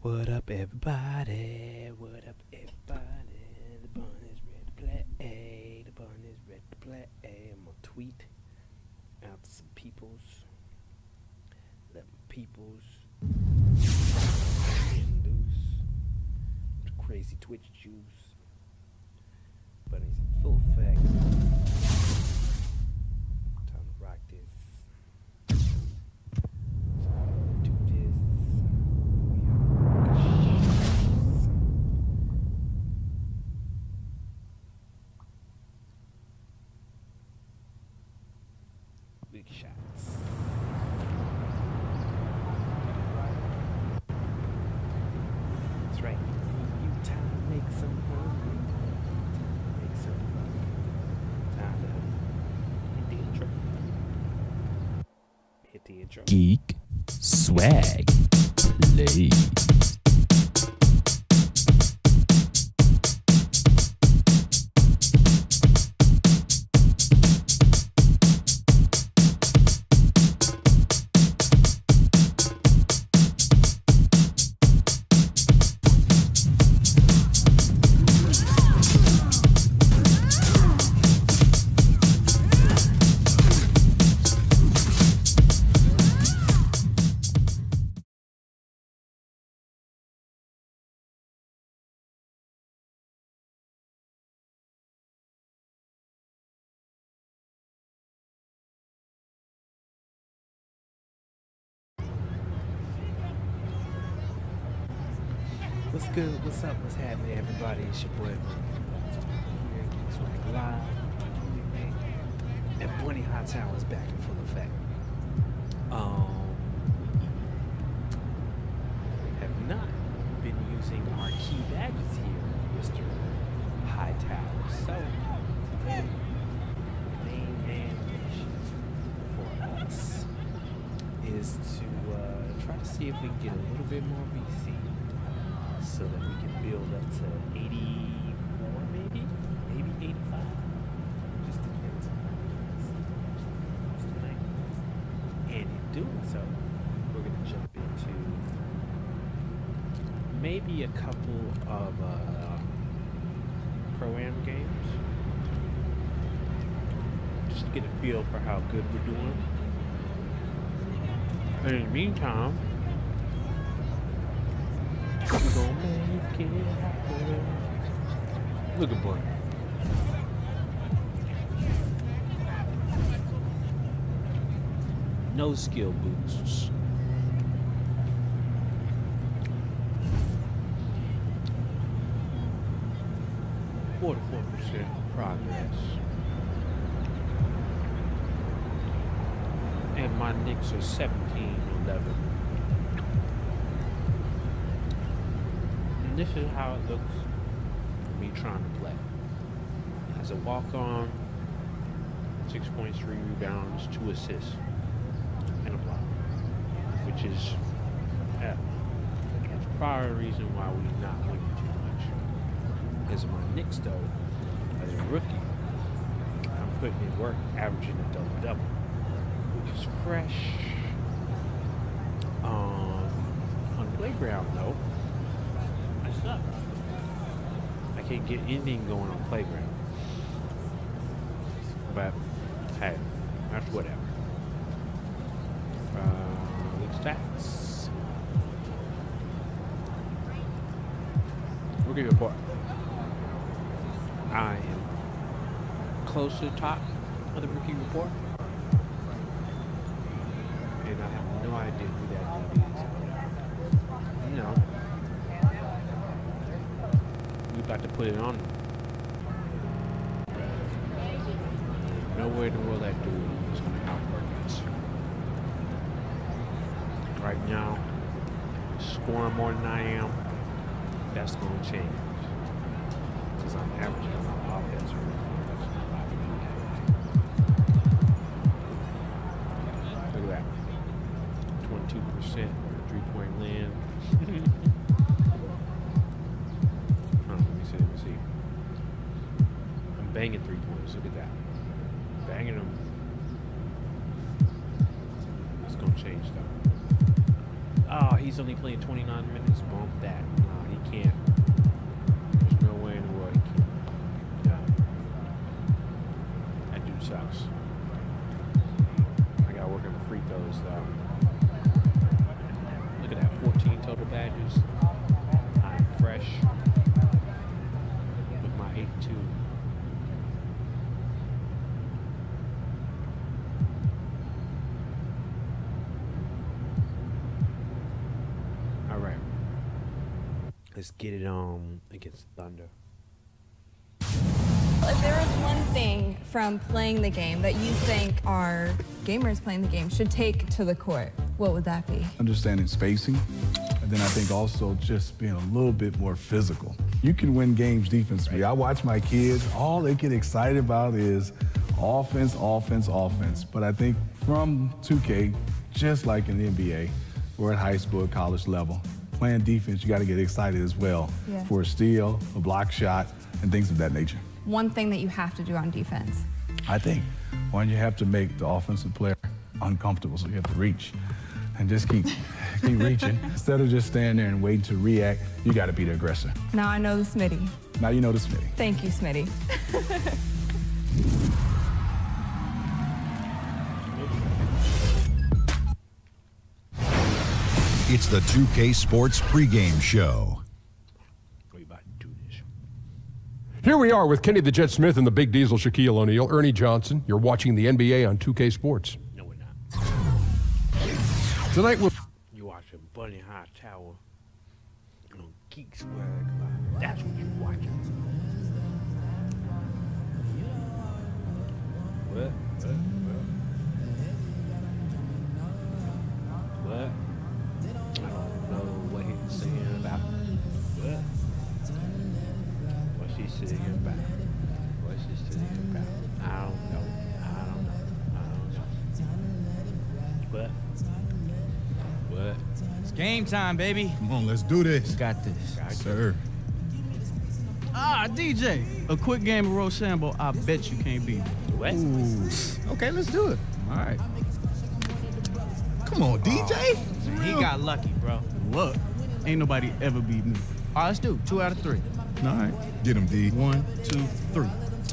What up, everybody? What up, everybody? The Bunneh is ready to play. The Bunneh is ready to play. I'm gonna tweet out to some peoples. Let my peoples get loose. The crazy Twitch juice. Bunneh's in full effect. Time to rock this. Do this. Big shots. That's right. You time to make some fun. Make some fun. Time to hit the intro. Hit the intro. Geekswagg play. What's good? What's up? What's happening, everybody? It's your boy here, Geekswagg Live. And Bunneh Hightower is back in full effect. Have not been using our key badges here, Mr. Hightower. So today, main mission for us is to try to see if we can get a little bit more VC. So that we can build up to 84, maybe 85. Just depends on tonight. And in doing so, we're going to jump into maybe a couple of pro-am games, just to get a feel for how good we're doing. And in the meantime, we're gonna make it happen. Look at Bunneh. No skill boosts. %, progress. And my Knicks are 17-11. This is how it looks for me trying to play. As a walk-on, 6 points, 3 rebounds, 2 assists, and a block. Which is that's probably a reason why we're not winning too much. Because of my Knicks, though, as a rookie, I'm putting in work, averaging a double-double, which is fresh. On the playground, though, I can't get anything going on playground. But hey, that's whatever. League stats. Rookie report. I am close to the top of the rookie report. And I have no idea who that dude is. You know. We about to put it on them. Nowhere in the world that dude is going to outwork us. Right now, scoring more than I am, that's going to change. Because I'm averaging on my offense right now. Look at that. 22% 3-point land. Let me see. I'm banging 3 pointers. Look at that. Banging them. It's gonna change though. Oh, he's only playing 29 minutes. Bump that. No, he can't. There's no way in the world he can. Yeah. That dude sucks. I gotta work on the free throws though. Look at that, 14 total badges. I'm fresh with my 82. All right, let's get it on against Thunder. If there is one thing from playing the game that you think our gamers playing the game should take to the court, what would that be? Understanding spacing, and then I think also just being a little bit more physical. You can win games defensively. I watch my kids, all they get excited about is offense, offense, offense. But I think from 2K, just like in the NBA, or at high school, college level, playing defense, you got to get excited as well for a steal, a block shot, and things of that nature. One thing that you have to do on defense? I think one, you have to make the offensive player uncomfortable, so you have to reach and just keep reaching. Instead of just standing there and waiting to react, you got to be the aggressor. Now I know the Smitty. Now you know the Smitty. Thank you, Smitty. It's the 2K Sports pregame show. We about to do this. Here we are with Kenny the Jet Smith and the Big Diesel Shaquille O'Neal, Ernie Johnson. You're watching the NBA on 2K Sports. No, we're not. Tonight we're... You watching Bunneh Hightower on Geekswagg. That's what you're watching. What? What? I don't know what he's singing about. What? What's he singing about? What's he singing about? I don't know. What? What? It's game time, baby. Come on, let's do this. Got this. Sir. Ah, DJ. A quick game of Rochambeau, I bet you can't beat me. What? Ooh. Okay, let's do it. All right. Come on, DJ. He got lucky, bro. Look, ain't nobody ever beat me. All right, let's do 2 out of 3. All right. Get him, D. 1, 2, 3.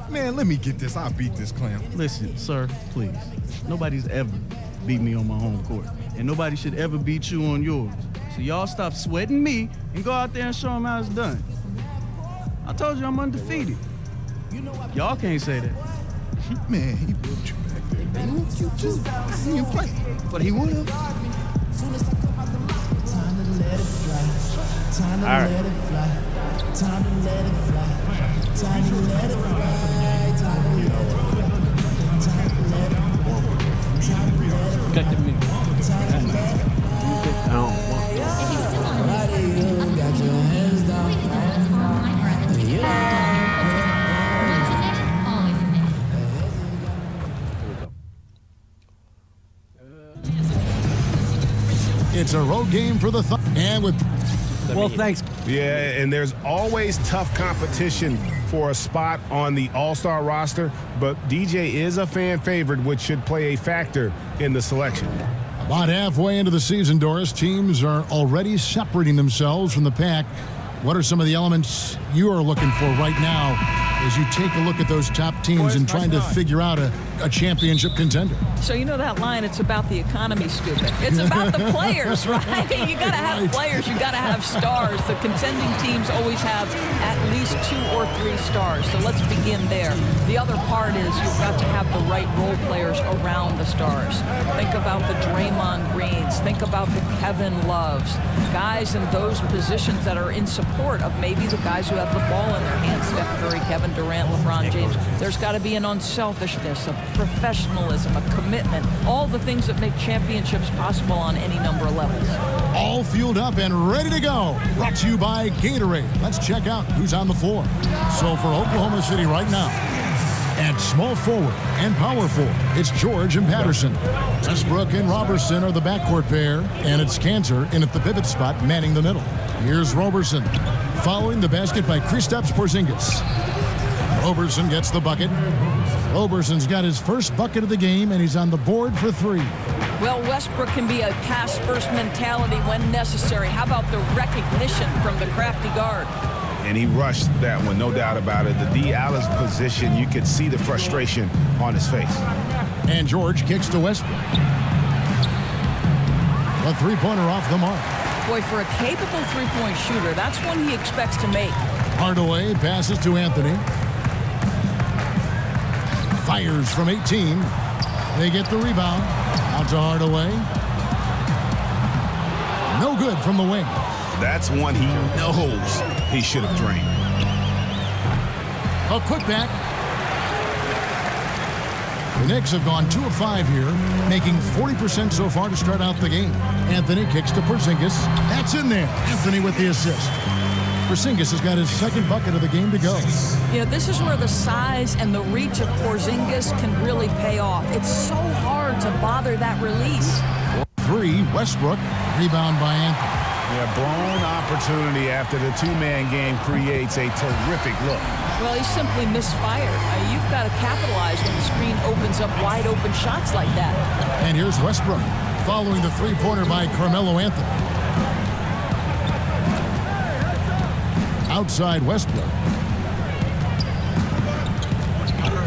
Man, let me get this. I'll beat this clown. Listen, sir, please. Nobody's ever beat me on my home court. And nobody should ever beat you on yours. So y'all stop sweating me and go out there and show them how it's done. I told you I'm undefeated. Y'all can't say that. Man, he whooped you back there. He whooped you too. He didn't play, but he would have. All right. Cut the music. I don't want It's a road game for the and with. Well, thanks. Yeah, and there's always tough competition for a spot on the All-Star roster, but DJ is a fan favorite, which should play a factor in the selection. About halfway into the season, Doris, teams are already separating themselves from the pack. What are some of the elements you are looking for right now as you take a look at those top teams and trying to figure out a championship contender? So you know that line, it's about the economy, stupid. It's about the players, right? You got to have players. You got to have stars. The contending teams always have at least 2 or 3 stars. So let's begin there. The other part is you've got to have the right role players around the stars. Think about the Draymond Greens. Think about the Kevin Loves. Guys in those positions that are in support of maybe the guys who have the ball in their hands. Steph Curry, Kevin Durant, LeBron James. There's got to be an unselfishness, a professionalism, a commitment, all the things that make championships possible on any number of levels. All fueled up and ready to go. Brought to you by Gatorade. Let's check out who's on the floor. So for Oklahoma City right now, at small forward and power forward, it's George and Patterson. Westbrook and Robertson are the backcourt pair, and it's Cantor in at the pivot spot manning the middle. Here's Robertson, following the basket by Kristaps Porzingis. Robertson gets the bucket. Roberson's got his first bucket of the game, and he's on the board for 3. Well, Westbrook can be a pass-first mentality when necessary. How about the recognition from the crafty guard? And he rushed that one, no doubt about it. The D. Allen's position, you could see the frustration on his face. And George kicks to Westbrook. A three-pointer off the mark. Boy, for a capable three-point shooter, that's one he expects to make. Hardaway passes to Anthony. Fires from 18. They get the rebound. Out to Hardaway. No good from the wing. That's one he knows he should have drained. A putback. The Knicks have gone 2 of 5 here, making 40% so far to start out the game. Anthony kicks to Porzingis. That's in there. Anthony with the assist. Porzingis has got his second bucket of the game to go. You know, this is where the size and the reach of Porzingis can really pay off. It's so hard to bother that release. 3, Westbrook. Rebound by Anthony. Yeah, blown opportunity after the two-man game creates a terrific look. Well, he simply misfired. You've got to capitalize when the screen opens up wide-open shots like that. And here's Westbrook following the three-pointer by Carmelo Anthony. Outside Westbrook.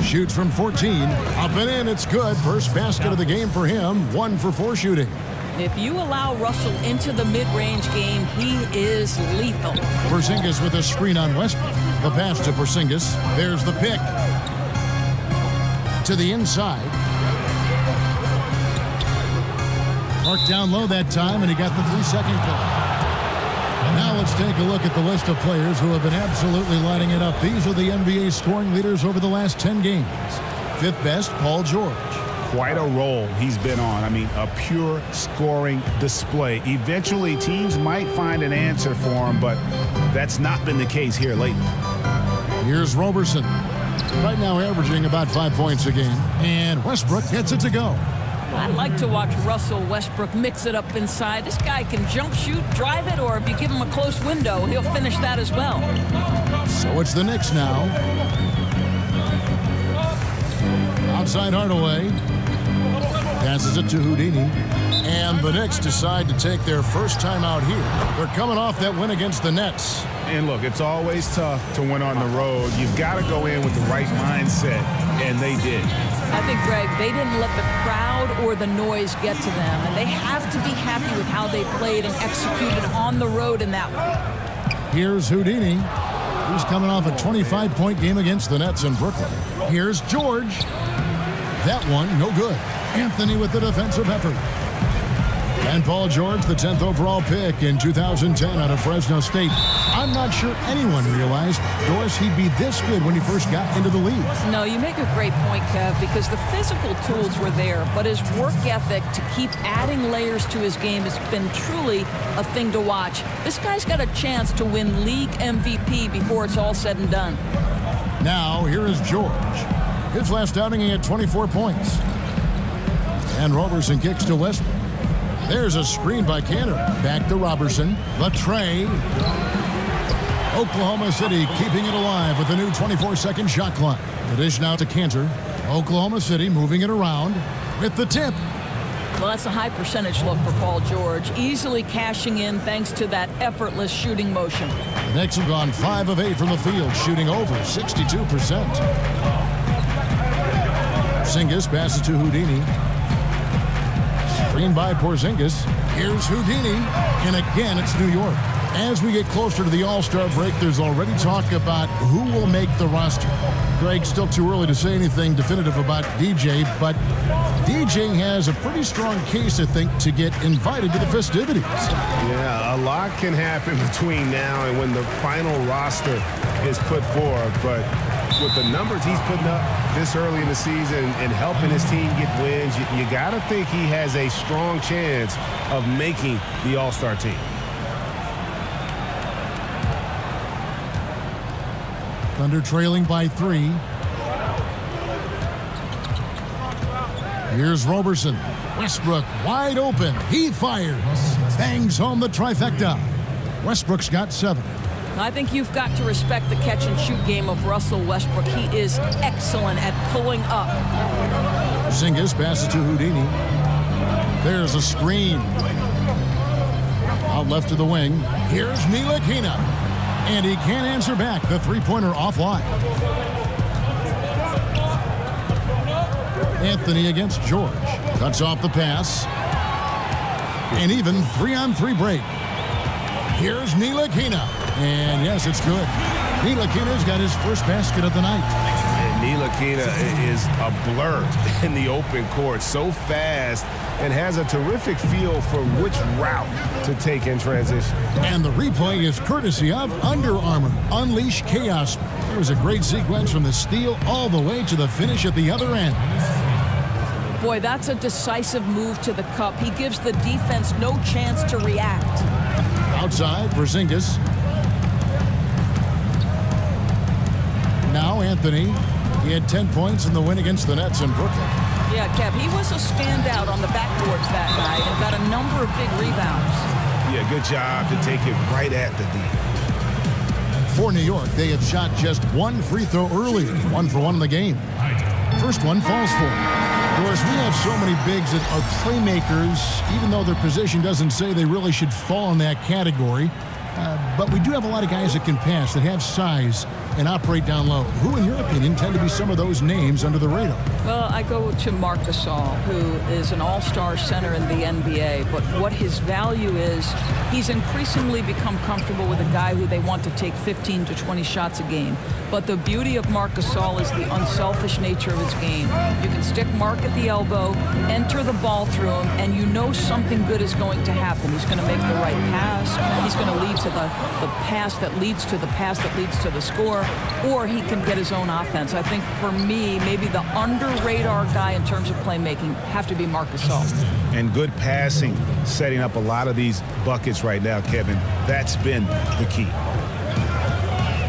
Shoots from 14. Up and in, it's good. First basket of the game for him. 1 for 4 shooting. If you allow Russell into the mid-range game, he is lethal. Porzingis with a screen on Westbrook. The pass to Porzingis. There's the pick. To the inside. Marked down low that time, and he got the 3-second call. Now let's take a look at the list of players who have been absolutely lighting it up. These are the NBA scoring leaders over the last 10 games. 5th best, Paul George. Quite a role he's been on. I mean, a pure scoring display. Eventually, teams might find an answer for him, but that's not been the case here lately. Here's Roberson. Right now averaging about 5 points a game. And Westbrook gets it to go. I like to watch Russell Westbrook mix it up inside. This guy can jump shoot, drive it, or if you give him a close window, he'll finish that as well. So it's the Knicks now. Outside Hardaway. Passes it to Houdini. And the Knicks decide to take their first time out here. They're coming off that win against the Nets. And look, it's always tough to win on the road. You've got to go in with the right mindset, and they did. I think, Greg, they didn't let the crowd or the noise get to them, and they have to be happy with how they played and executed on the road in that one. Here's Houdini. He's coming off a 25-point game against the Nets in Brooklyn. Here's George. That one, no good. Anthony with the defensive effort. And Paul George, the 10th overall pick in 2010 out of Fresno State. I'm not sure anyone realized, Doris, he'd be this good when he first got into the league. No, you make a great point, Kev, because the physical tools were there, but his work ethic to keep adding layers to his game has been truly a thing to watch. This guy's got a chance to win league MVP before it's all said and done. Now, here is George. His last outing, he had 24 points. And Roberson kicks to Westbrook. There's a screen by Cantor. Back to Roberson. The tray. Oklahoma City keeping it alive with a new 24-second shot clock. The dish now to Cantor. Oklahoma City moving it around with the tip. Well, that's a high percentage look for Paul George. Easily cashing in thanks to that effortless shooting motion. The Knicks have gone 5 of 8 from the field, shooting over 62%. Porzingis passes to Houdini. Screen by Porzingis. Here's Houdini. And again, it's New York. As we get closer to the All-Star break, there's already talk about who will make the roster. Greg, still too early to say anything definitive about DJ, but DJ has a pretty strong case, I think, to get invited to the festivities. Yeah, a lot can happen between now and when the final roster is put forth, but with the numbers he's putting up this early in the season and helping his team get wins, you got to think he has a strong chance of making the All-Star team. Thunder trailing by 3. Here's Roberson. Westbrook wide open. He fires. Bangs home the trifecta. Westbrook's got 7. I think you've got to respect the catch-and-shoot game of Russell Westbrook. He is excellent at pulling up. Porzingis passes to Houdini. There's a screen. Out left to the wing. Here's Ntilikina. And he can't answer back. The three-pointer offline. Anthony against George. Cuts off the pass. And even 3-on-3 break. Here's Ntilikina. And yes, it's good. Ntilikina's got his first basket of the night. And Ntilikina is a blur in the open court. So fast and has a terrific feel for which route to take in transition. And the replay is courtesy of Under Armour. Unleash chaos. There was a great sequence from the steal all the way to the finish at the other end. Boy, that's a decisive move to the cup. He gives the defense no chance to react. Outside, Porzingis. Now Anthony. He had 10 points in the win against the Nets in Brooklyn. Yeah, Kev, he was a standout on the backboards that night and got a number of big rebounds. Yeah, good job to take it right at the D. For New York, they have shot just one free throw earlier, 1 for 1 in the game. First one falls for him. Of course, we have so many bigs that are playmakers, even though their position doesn't say they really should fall in that category. But we do have a lot of guys that can pass, that have size, and operate down low. Who, in your opinion, tend to be some of those names under the radar? Well, I go to Marc Gasol, who is an all-star center in the NBA. But what his value is, he's increasingly become comfortable with a guy who they want to take 15 to 20 shots a game. But the beauty of Marc Gasol is the unselfish nature of his game. You can stick Marc at the elbow, enter the ball through him, and you know something good is going to happen. He's going to make the right pass. He's going to lead to the pass that leads to the pass that leads to the score, or he can get his own offense. I think for me, maybe the under-radar guy in terms of playmaking have to be Marc Gasol. And good passing, setting up a lot of these buckets right now, Kevin. That's been the key.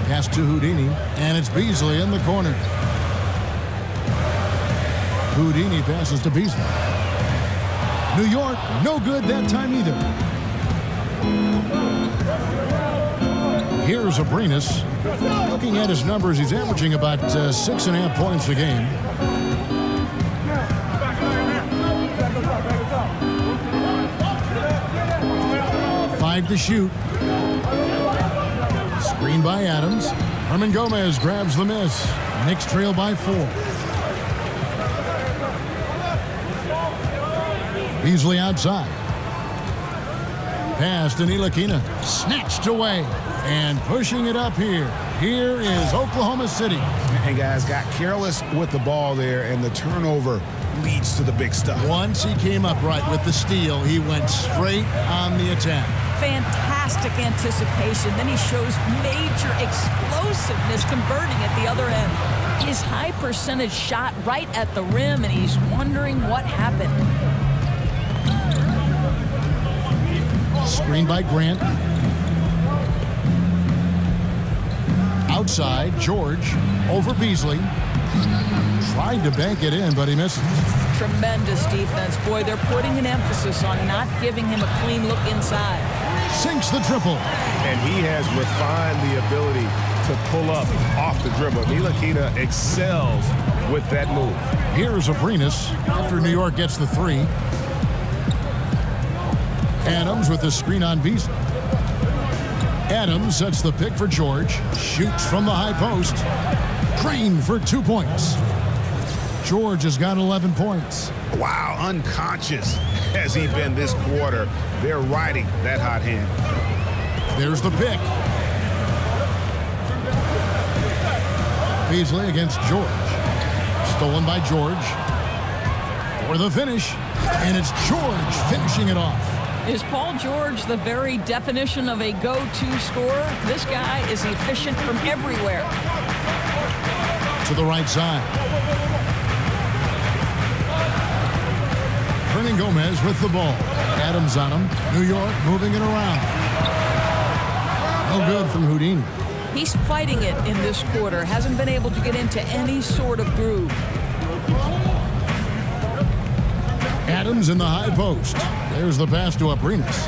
Pass to Houdini, and it's Beasley in the corner. Houdini passes to Beasley. New York, no good that time either. Here's Abrinas. Looking at his numbers, he's averaging about 6.5 points a game. Five to shoot. Screen by Adams. Herman Gomez grabs the miss. Knicks trail by 4. Beasley outside. Pass to Ntilikina. Snatched away. And pushing it up here. Here is Oklahoma City. And guys got careless with the ball there, and the turnover leads to the big stuff. Once he came up right with the steal, he went straight on the attack. Fantastic anticipation. Then he shows major explosiveness converting at the other end. His high percentage shot right at the rim, and he's wondering what happened. Screen by Grant. Outside, George over Beasley. Tried to bank it in, but he missed. Tremendous defense. Boy, they're putting an emphasis on not giving him a clean look inside. Sinks the triple. And he has refined the ability to pull up off the dribble. Ntilikina excels with that move. Here's Abrinas after New York gets the 3. Adams with the screen on Beasley. Adams sets the pick for George. Shoots from the high post. Crane for 2 points. George has got 11 points. Wow, unconscious has he been this quarter. They're riding that hot hand. There's the pick. Beasley against George. Stolen by George. For the finish. And it's George finishing it off. Is Paul George the very definition of a go-to scorer? This guy is efficient from everywhere. To the right side. Hernan Gomez with the ball. Adams on him. New York moving it around. No good from Houdini. He's fighting it in this quarter. Hasn't been able to get into any sort of groove. Adams in the high post. There's the pass to Abrinas.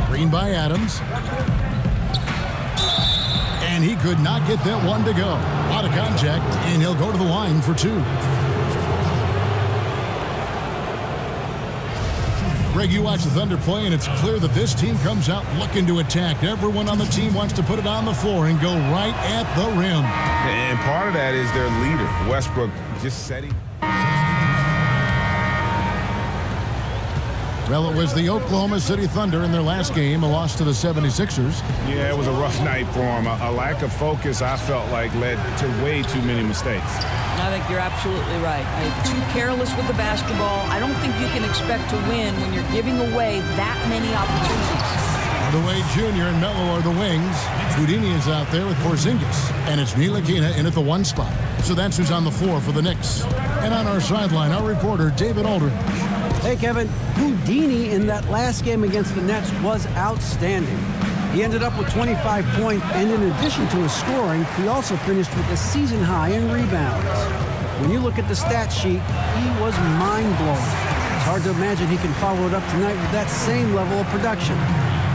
Screen by Adams. and he could not get that one to go. Out of contact, and he'll go to the line for 2. Greg, you watch the Thunder play, and it's clear that this team comes out looking to attack. Everyone on the team wants to put it on the floor and go right at the rim. And part of that is their leader, Westbrook, just setting. Well, it was the Oklahoma City Thunder in their last game, a loss to the 76ers. Yeah, it was a rough night for them. A lack of focus, I felt like, led to way too many mistakes. I think you're absolutely right. Too careless with the basketball. I don't think you can expect to win when you're giving away that many opportunities. Hardaway Jr. and Melo are the wings. Houdini is out there with Porzingis. And it's Ntilikina in at the 1 spot. So that's who's on the floor for the Knicks. And on our sideline, our reporter, David Aldridge. Hey, Kevin, Houdini in that last game against the Nets was outstanding. He ended up with 25 points, and in addition to his scoring, he also finished with a season high in rebounds. When you look at the stat sheet, he was mind-blowing. It's hard to imagine he can follow it up tonight with that same level of production.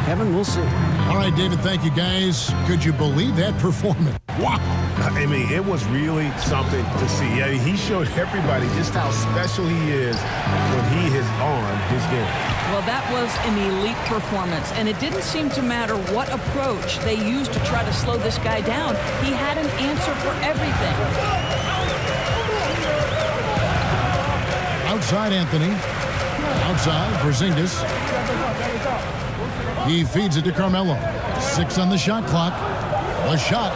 Kevin, we'll see. All right, David, thank you, guys. Could you believe that performance? Wow. I mean, it was really something to see. I mean, he showed everybody just how special he is when he is on his game. Well, that was an elite performance, and it didn't seem to matter what approach they used to try to slow this guy down. He had an answer for everything. Outside Anthony. Outside Porzingis. He feeds it to Carmelo. 6 on the shot clock. A shot.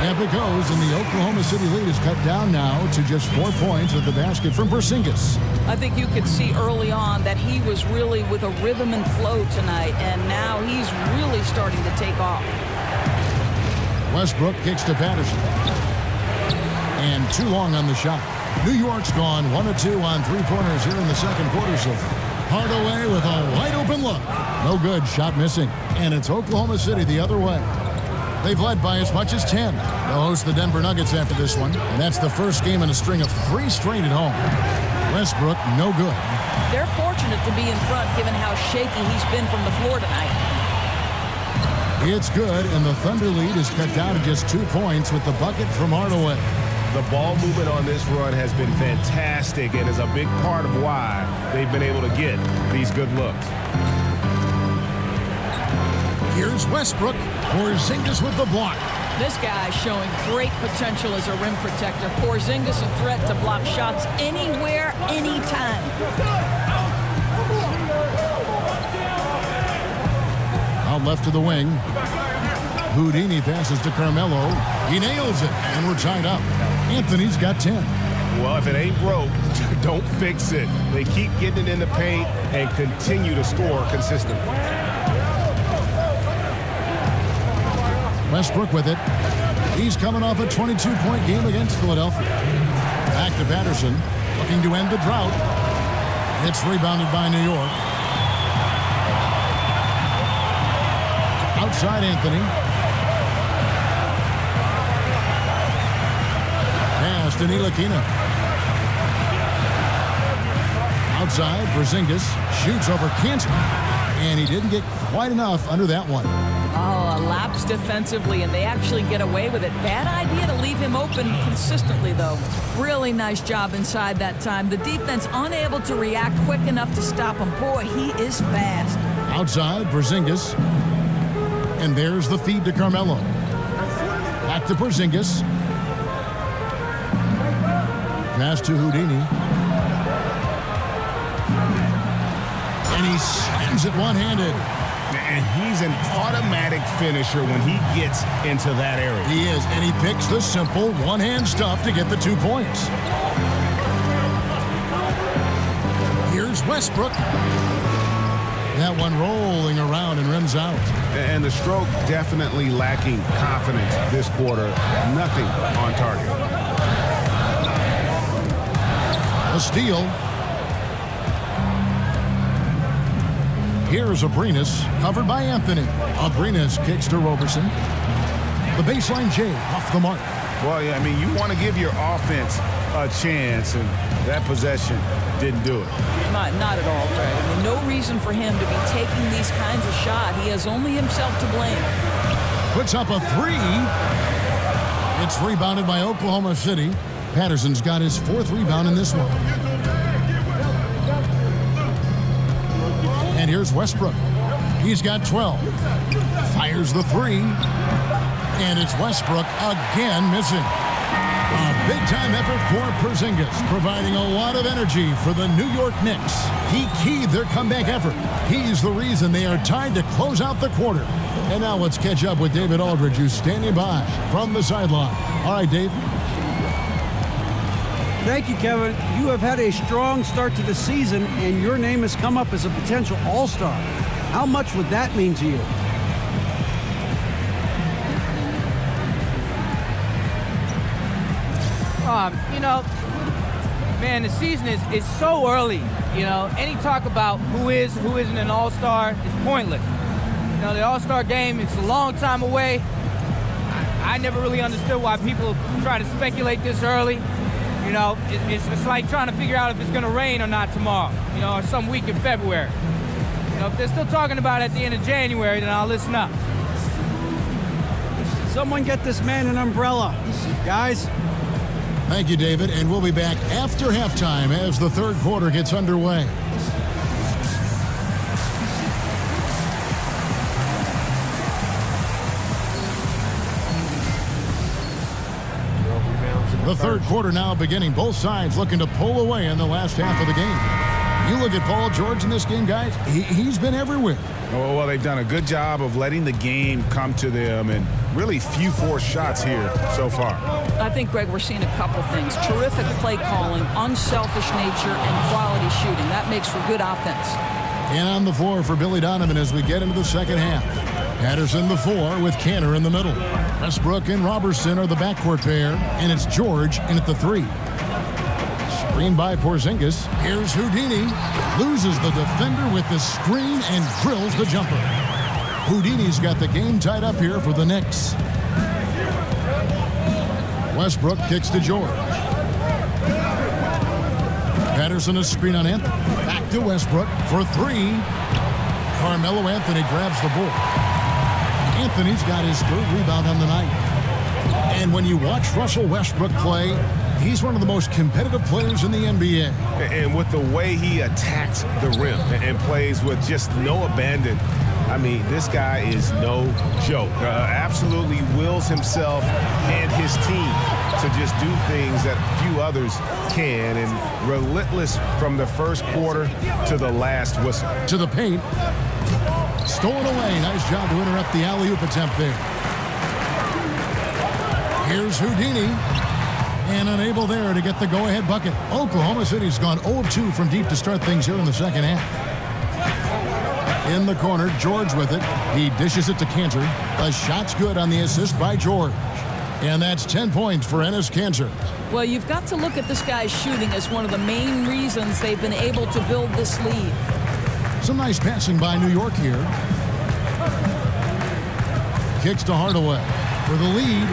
Up it goes, and the Oklahoma City lead is cut down now to just 4 points with the basket from Porzingis. I think you could see early on that he was really with a rhythm and flow tonight, and now he's really starting to take off. Westbrook kicks to Patterson. And too long on the shot. New York's gone 1 of 2 on 3-pointers here in the second quarter so far. Hardaway with a wide-open look. No good, shot missing. And it's Oklahoma City the other way. They've led by as much as 10. They'll host the Denver Nuggets after this one, and that's the first game in a string of 3 straight at home. Westbrook, no good. They're fortunate to be in front given how shaky he's been from the floor tonight. It's good, and the Thunder lead is cut down to just 2 points with the bucket from Hardaway. The ball movement on this run has been fantastic and is a big part of why they've been able to get these good looks. Here's Westbrook. Porzingis with the block. This guy's showing great potential as a rim protector. Porzingis a threat to block shots anywhere, anytime. Out left to the wing. Houdini passes to Carmelo. He nails it, and we're tied up. Anthony's got 10. Well, if it ain't broke, don't fix it. They keep getting it in the paint and continue to score consistently. Westbrook with it. He's coming off a 22-point game against Philadelphia. Back to Patterson, looking to end the drought. It's rebounded by New York. Outside Anthony. Pass to Ntilikina. Outside, Porzingis shoots over Cantor. And he didn't get quite enough under that one. Oh, a lapse defensively, and they actually get away with it. Bad idea to leave him open consistently, though. Really nice job inside that time. The defense unable to react quick enough to stop him. Boy, he is fast. Outside, Porzingis. And there's the feed to Carmelo. Back to Porzingis. Pass to Houdini. And he slams it one-handed. And he's an automatic finisher when he gets into that area. He is, and he picks the simple one-hand stuff to get the 2 points. Here's Westbrook. That one rolling around and rims out. And the stroke definitely lacking confidence this quarter. Nothing on target. A steal. Here's Abrinas, covered by Anthony. Abrinas kicks to Roberson. The baseline J off the mark. Well, yeah, I mean, you want to give your offense a chance, and that possession didn't do it. Not at all, Greg. I mean, no reason for him to be taking these kinds of shots. He has only himself to blame. puts up a three. It's rebounded by Oklahoma City. Patterson's got his 4th rebound in this one. And here's Westbrook. He's got 12. Fires the three. And it's Westbrook again missing. A big-time effort for Porzingis, providing a lot of energy for the New York Knicks. He keyed their comeback effort. He's the reason they are tied to close out the quarter. And now let's catch up with David Aldridge, who's standing by from the sideline. All right, Dave. Thank you, Kevin. You have had a strong start to the season, and your name has come up as a potential all-star. How much would that mean to you? You know, man, the season is so early. You know, any talk about who isn't an all-star is pointless. You know, the all-star game, it's a long time away. I never really understood why people try to speculate this early. You know, it's like trying to figure out if it's going to rain or not tomorrow, you know, or some week in February. You know, if they're still talking about it at the end of January, then I'll listen up. Someone get this man an umbrella. Guys. Thank you, David, and we'll be back after halftime as the 3rd quarter gets underway. The 3rd quarter now beginning. Both sides looking to pull away in the last half of the game. You look at Paul George in this game, guys. He's been everywhere. Oh, well, they've done a good job of letting the game come to them, and really few forced shots here so far. I think, Greg, we're seeing a couple things. Terrific play calling, unselfish nature, and quality shooting. That makes for good offense. And on the floor for Billy Donovan as we get into the second half. Patterson the 4 with Cantor in the middle. Westbrook and Robertson are the backcourt pair, and it's George in at the 3. Screen by Porzingis. Here's Houdini. Loses the defender with the screen and drills the jumper. Houdini's got the game tied up here for the Knicks. Westbrook kicks to George. Patterson a screen on Anthony. Back to Westbrook for 3. Carmelo Anthony grabs the board. Anthony's got his 3rd rebound on the night. And when you watch Russell Westbrook play, he's one of the most competitive players in the NBA. And with the way he attacks the rim and plays with just no abandon, I mean, this guy is no joke. Absolutely wills himself and his team to just do things that few others can, and relentless from the 1st quarter to the last whistle. To the paint. Stolen away. Nice job to interrupt the alley-oop attempt there. Here's Houdini. And unable there to get the go-ahead bucket. Oklahoma City's gone 0 of 2 from deep to start things here in the second half. In the corner, George with it. He dishes it to Cantor. The shot's good on the assist by George. And that's 10 points for Enes Kanter. Well, you've got to look at this guy's shooting as one of the main reasons they've been able to build this lead. Some nice passing by New York here. Kicks to Hardaway for the lead.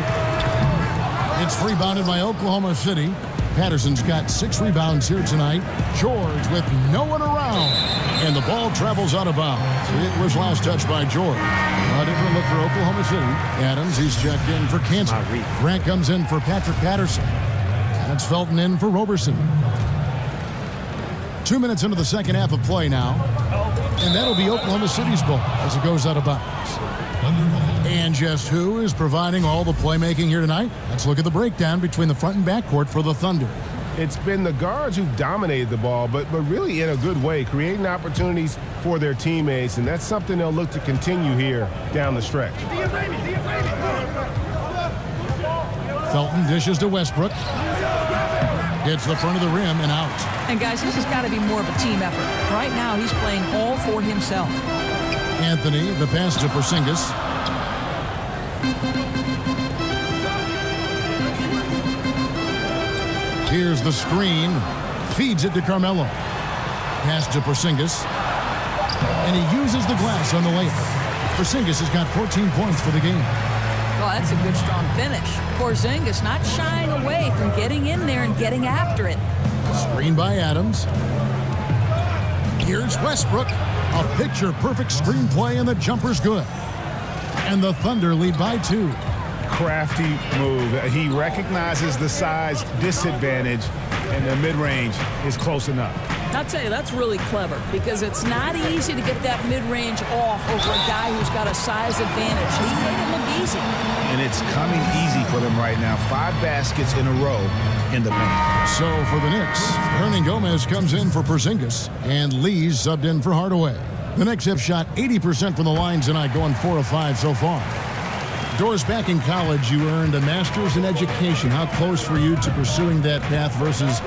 It's rebounded by Oklahoma City. Patterson's got 6 rebounds here tonight. George with no one around. And the ball travels out of bounds. It was last touched by George. A different look for Oklahoma City. Adams, he's checked in for Cantor. Grant comes in for Patrick Patterson. That's Felton in for Roberson. 2 minutes into the second half of play now. And that'll be Oklahoma City's ball as it goes out of bounds. And just who is providing all the playmaking here tonight? Let's look at the breakdown between the front and backcourt for the Thunder. It's been the guards who've dominated the ball, but really in a good way, creating opportunities for their teammates, and that's something they'll look to continue here down the stretch. Felton dishes to Westbrook. Hits the front of the rim and out. And guys, this has got to be more of a team effort. Right now, he's playing all for himself. Anthony, the pass to Porzingis. Here's the screen. Feeds it to Carmelo. Pass to Porzingis. And he uses the glass on the layup. Porzingis has got 14 points for the game. Well, that's a good, strong finish. Porzingis not shying away from getting in there and getting after it. Screen by Adams. Here's Westbrook. A picture-perfect screenplay, and the jumper's good. And the Thunder lead by 2. Crafty move. He recognizes the size disadvantage, and the mid-range is close enough. I'll tell you, that's really clever because it's not easy to get that mid-range off over a guy who's got a size advantage. He made it look easy. And it's coming easy for them right now. 5 baskets in a row in the paint. So for the Knicks, Hernan Gomez comes in for Porzingis, and Lee's subbed in for Hardaway. The Knicks have shot 80% from the line tonight, going 4 of 5 so far. Doris, back in college, you earned a master's in education. How close were you to pursuing that path versus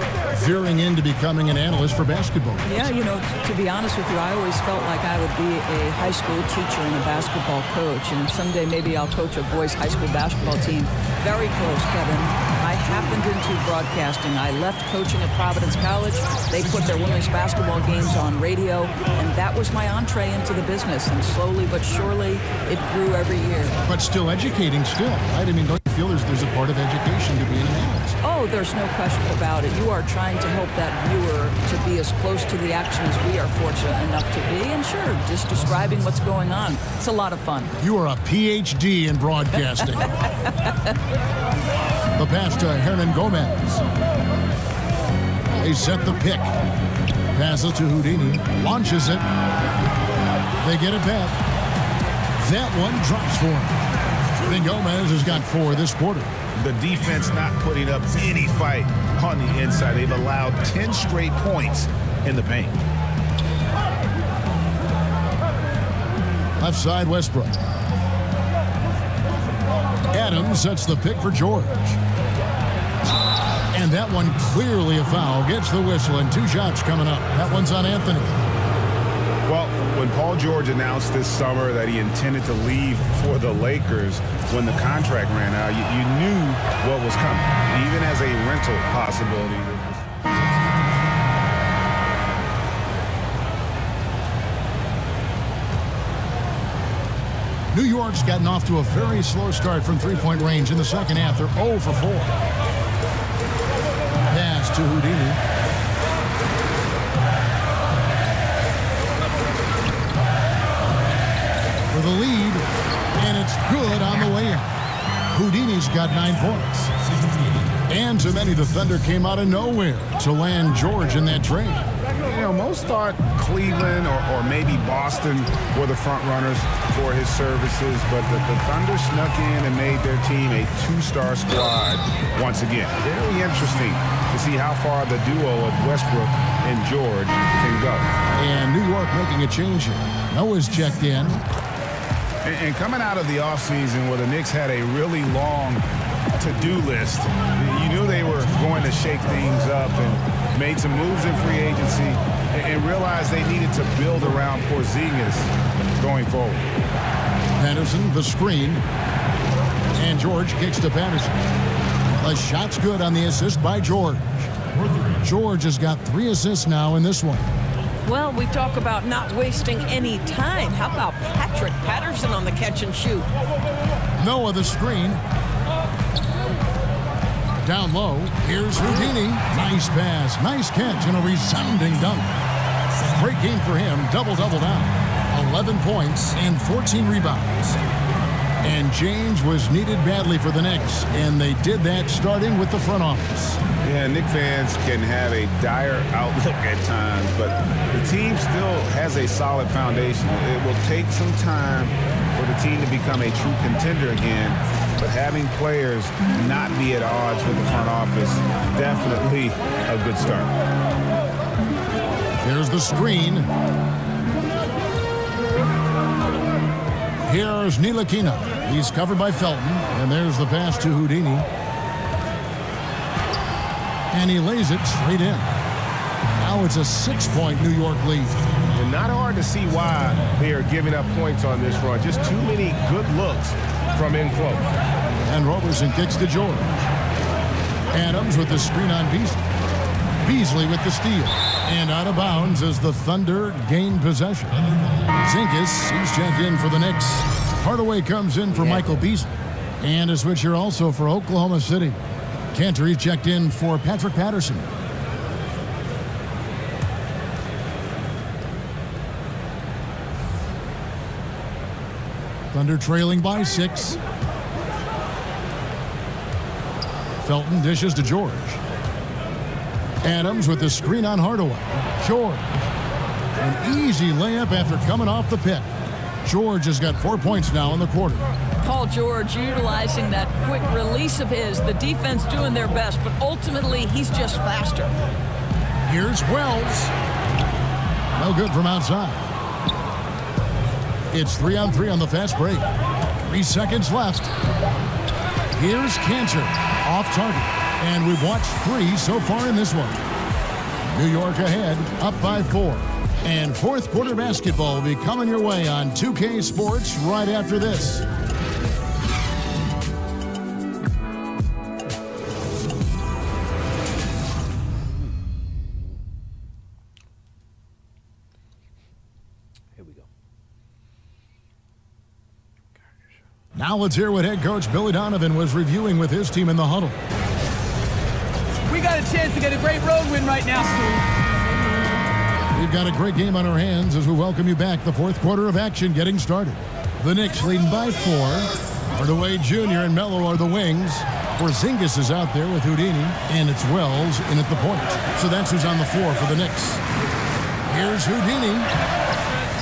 veering into becoming an analyst for basketball? Yeah, you know, to be honest with you, I always felt like I would be a high school teacher and a basketball coach, and someday maybe I'll coach a boys' high school basketball team. Very close, Kevin. I happened into broadcasting. I left coaching at Providence College. They put their women's basketball games on radio, and that was my entree into the business. And slowly but surely, it grew every year. But still educating still, right? I mean, don't you feel there's a part of education to being an analyst? Oh, there's no question about it. You are trying to help that viewer to be as close to the action as we are fortunate enough to be. And sure, just describing what's going on. It's a lot of fun. You are a PhD in broadcasting. The pass to Hernan Gomez. They set the pick. Pass it to Houdini. Launches it. They get it back. That one drops for him. Hernan Gomez has got 4 this quarter. The defense not putting up any fight on the inside. They've allowed 10 straight points in the paint. Left side, Westbrook. Adams sets the pick for George. And that one clearly a foul. Gets the whistle, and 2 shots coming up. That one's on Anthony. Well, when Paul George announced this summer that he intended to leave for the Lakers when the contract ran out, you knew what was coming, even as a rental possibility. New York's gotten off to a very slow start from three-point range in the second half. They're 0 for 4. Pass to Houdini. For the lead, and it's good on the way in. Houdini's got 9 points. And to many, the Thunder came out of nowhere to land George in that trade. You know, most thought Cleveland or maybe Boston were the front runners for his services, but the Thunder snuck in and made their team a 2-star squad once again. Very interesting to see how far the duo of Westbrook and George can go. And New York making a change here. Noah's checked in. And coming out of the offseason where the Knicks had a really long to-do list, you knew they were going to shake things up and made some moves in free agency and realized they needed to build around Porzingis going forward. Patterson, the screen. And George kicks to Patterson. The shot's good on the assist by George. George has got 3 assists now in this one. Well, we talk about not wasting any time. How about Patrick Patterson on the catch and shoot? Noah, the screen. Down low, here's Houdini. Nice pass, nice catch, and a resounding dunk. Great game for him, double-double now. 11 points and 14 rebounds. And change was needed badly for the Knicks, and they did that starting with the front office. Yeah, Knicks fans can have a dire outlook at times, but the team still has a solid foundation. It will take some time for the team to become a true contender again, but having players not be at odds with the front office, definitely a good start. Here's the screen. Here's Ntilikina. He's covered by Felton, and there's the pass to Houdini. And he lays it straight in. Now it's a 6-point New York lead. And not hard to see why they are giving up points on this run. Just too many good looks from in close. And Roberson kicks to George. Adams with the screen on Beasley. Beasley with the steal. And out of bounds as the Thunder gain possession. Zinkas, he's checked in for the Knicks. Hardaway comes in for Michael Beasley. And a switch here also for Oklahoma City. Cantor, he's checked in for Patrick Patterson. Thunder trailing by 6. Felton dishes to George. Adams with the screen on Hardaway. George. An easy layup after coming off the pick. George has got 4 points now in the quarter. Paul George utilizing that quick release of his. The defense doing their best, but ultimately he's just faster. Here's Wells. No good from outside. It's 3-on-3 on the fast break. 3 seconds left. Here's Cantor. Off target. And we've watched 3 so far in this one. New York ahead, up by 4. And fourth quarter basketball will be coming your way on 2K Sports right after this. Here we go. Now let's hear what head coach Billy Donovan was reviewing with his team in the huddle. We got a chance to get a great road win right now, Stu. We've got a great game on our hands as we welcome you back. The fourth quarter of action getting started. The Knicks leading by 4. Hardaway Jr. and Mello are the wings. Porzingis is out there with Houdini, and it's Wells in at the point. So that's who's on the floor for the Knicks. Here's Houdini.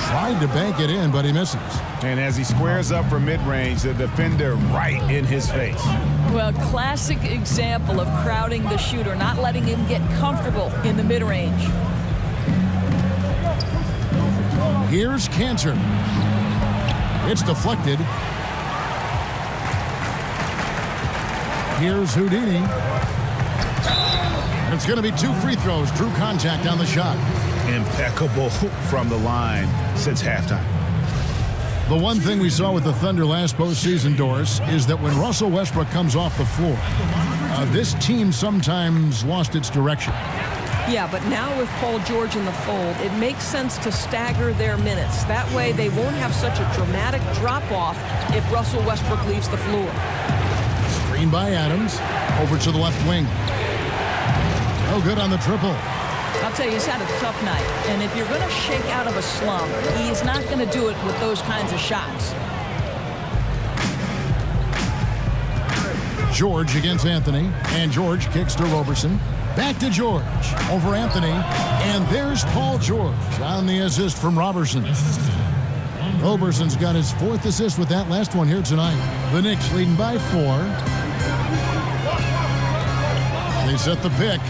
Tried to bank it in, but he misses. And as he squares up for mid-range, the defender right in his face. Well, classic example of crowding the shooter, not letting him get comfortable in the mid-range. Here's Cantor. It's deflected. Here's Houdini. And it's going to be 2 free throws. True contact on the shot. Impeccable from the line since halftime. The one thing we saw with the Thunder last postseason, Doris, is that when Russell Westbrook comes off the floor, this team sometimes lost its direction. Yeah, but now with Paul George in the fold, it makes sense to stagger their minutes. That way they won't have such a dramatic drop-off if Russell Westbrook leaves the floor. Screen by Adams. Over to the left wing. No good on the triple. I'll tell you, he's had a tough night. And if you're going to shake out of a slump, he's not going to do it with those kinds of shots. George against Anthony. And George kicks to Roberson. Back to George, over Anthony, and there's Paul George on the assist from Robertson. Roberson's got his 4th assist with that last one here tonight. The Knicks leading by 4. They set the pick.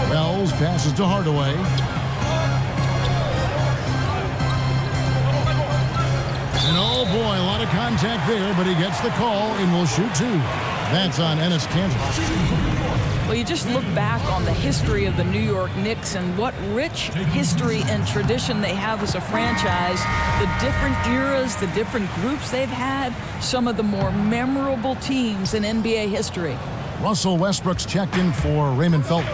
Wells passes to Hardaway. And oh boy, a lot of contact there, but he gets the call and will shoot 2. That's on Enes Kanter. Well, you just look back on the history of the New York Knicks and what rich history and tradition they have as a franchise, the different eras, the different groups they've had, some of the more memorable teams in NBA history. Russell Westbrook's checked in for Raymond Felton.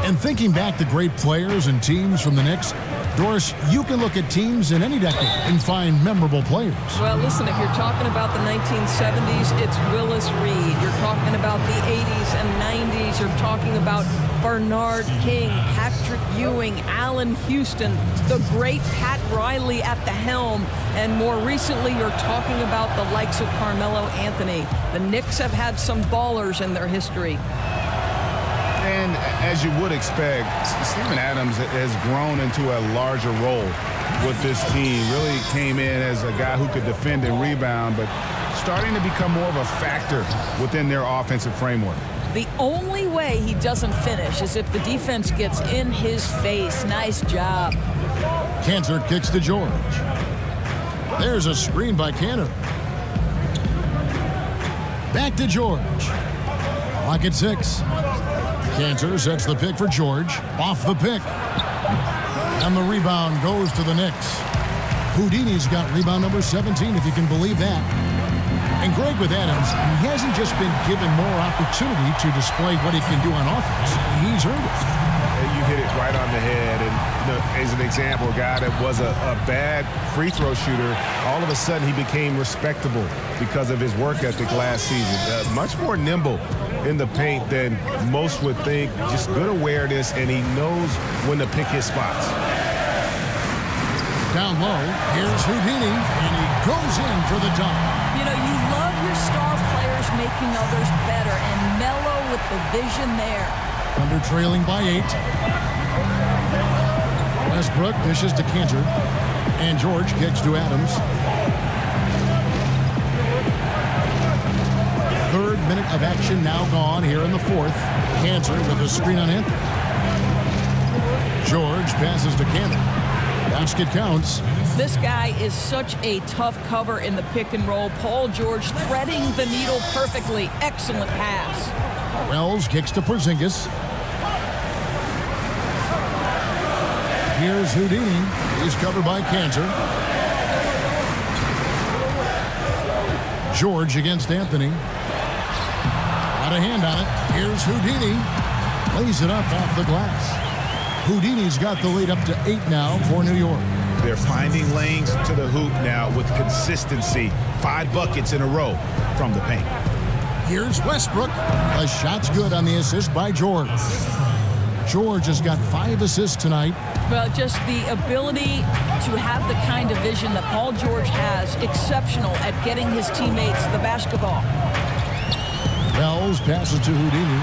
And thinking back to great players and teams from the Knicks, Doris, you can look at teams in any decade and find memorable players. Well, listen, if you're talking about the 1970s, it's Willis Reed. You're talking about the 80s and 90s. You're talking about Bernard King, Patrick Ewing, Allen Houston, the great Pat Riley at the helm. And more recently, you're talking about the likes of Carmelo Anthony. The Knicks have had some ballers in their history. And as you would expect, Steven Adams has grown into a larger role with this team. Really came in as a guy who could defend and rebound, but starting to become more of a factor within their offensive framework. The only way he doesn't finish is if the defense gets in his face. Nice job. Cantor kicks to George. There's a screen by Cantor. Back to George. Clock at 6. Cantor sets the pick for George. Off the pick. And the rebound goes to the Knicks. Houdini's got rebound number 17, if you can believe that. And Greg, with Adams, he hasn't just been given more opportunity to display what he can do on offense. He's earned it. You hit it right on the head. And as an example, a guy that was a bad free throw shooter, all of a sudden he became respectable because of his work ethic last season. Much more nimble in the paint than most would think. Just good awareness, and he knows when to pick his spots. Down low, here's Houdini, and he goes in for the dunk. You know, you love your star players making others better, and Melo with the vision there. Thunder trailing by 8. Westbrook dishes to Cantor, and George kicks to Adams. 3rd minute of action now gone here in the 4th. Cantor with a screen on Anthony. George passes to Cantor. Basket counts. This guy is such a tough cover in the pick and roll. Paul George threading the needle perfectly. Excellent pass. Wells kicks to Porzingis. Here's Houdini. He's covered by Cantor. George against Anthony. Got a hand on it. Here's Houdini. Lays it up off the glass. Houdini's got the lead up to 8 now for New York. They're finding lanes to the hoop now with consistency. 5 buckets in a row from the paint. Here's Westbrook. The shot's good on the assist by George. George has got 5 assists tonight. Well, just the ability to have the kind of vision that Paul George has, exceptional at getting his teammates the basketball. Wells passes to Houdini.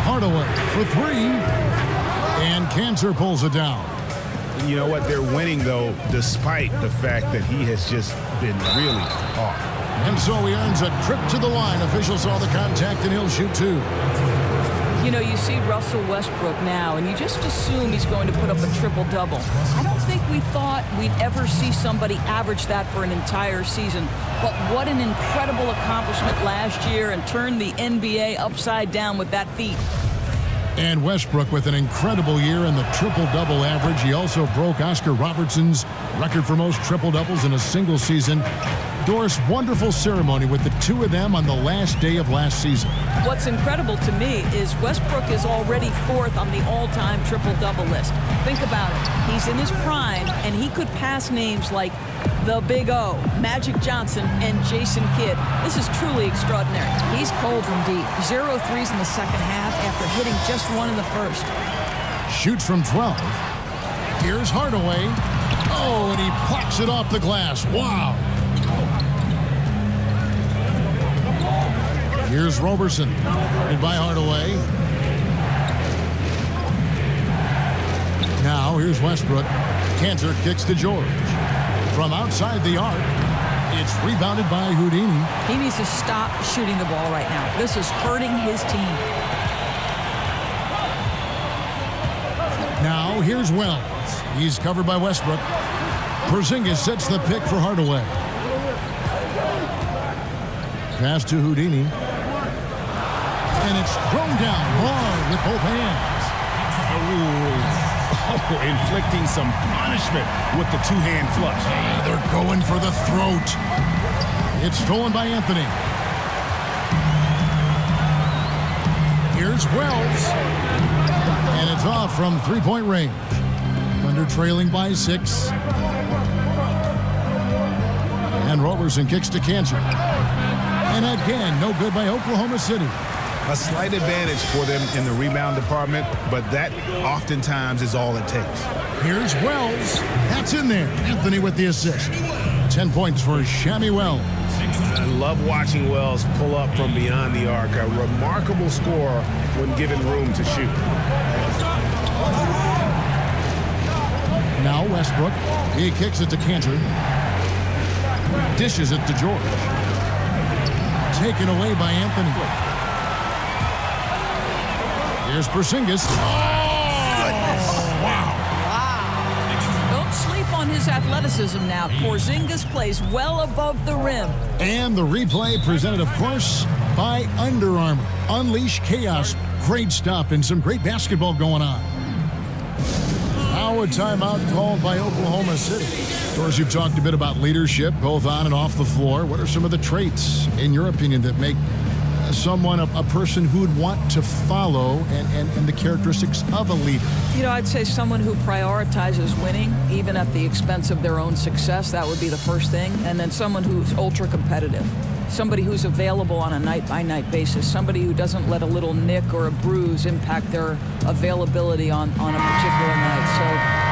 Hardaway for 3. And Cantor pulls it down. You know what? They're winning, though, despite the fact that he has just been really off. And so he earns a trip to the line. Officials saw the contact, and he'll shoot 2. You know, you see Russell Westbrook now, and you just assume he's going to put up a triple-double. I don't think we thought we'd ever see somebody average that for an entire season. But what an incredible accomplishment last year, and turned the NBA upside down with that feat. And Westbrook with an incredible year in the triple-double average. He also broke Oscar Robertson's record for most triple-doubles in a single season. Doris, wonderful ceremony with the 2 of them on the last day of last season. What's incredible to me is Westbrook is already 4th on the all-time triple-double list. Think about it. He's in his prime, and he could pass names like the Big O, Magic Johnson, and Jason Kidd. This is truly extraordinary. He's cold from deep. 0 threes in the second half after hitting just 1 in the first. Shoots from 12. Here's Hardaway. Oh, and he plucks it off the glass. Wow. Here's Roberson, guarded by Hardaway. Now here's Westbrook. Cantor kicks to George. From outside the arc, it's rebounded by Houdini. He needs to stop shooting the ball right now. This is hurting his team. Now here's Wells. He's covered by Westbrook. Porzingis sets the pick for Hardaway. Pass to Houdini. And it's thrown down hard with both hands. Oh, inflicting some punishment with the 2-hand flush. Yeah, they're going for the throat. It's stolen by Anthony. Here's Wells. And it's off from 3-point range. Thunder trailing by 6. And Roberson kicks to Cantor. And again, no good by Oklahoma City. A slight advantage for them in the rebound department, but that oftentimes is all it takes. Here's Wells. That's in there. Anthony with the assist. 10 points for Shammy Wells. I love watching Wells pull up from beyond the arc. A remarkable scorer when given room to shoot. Now Westbrook. He kicks it to Cantor. Dishes it to George. Taken away by Anthony. Here's Porzingis. Oh! Wow. Don't sleep on his athleticism now. Porzingis plays well above the rim. And the replay presented, of course, by Under Armour. Unleash chaos. Great stuff and some great basketball going on. Now a timeout called by Oklahoma City. Of course, you've talked a bit about leadership, both on and off the floor. What are some of the traits, in your opinion, that make someone a person who would want to follow and the characteristics of a leader? You know, I'd say someone who prioritizes winning, even at the expense of their own success. That would be the first thing. And then someone who's ultra competitive. Somebody who's available on a night-by-night basis. Somebody who doesn't let a little nick or a bruise impact their availability on a particular night. So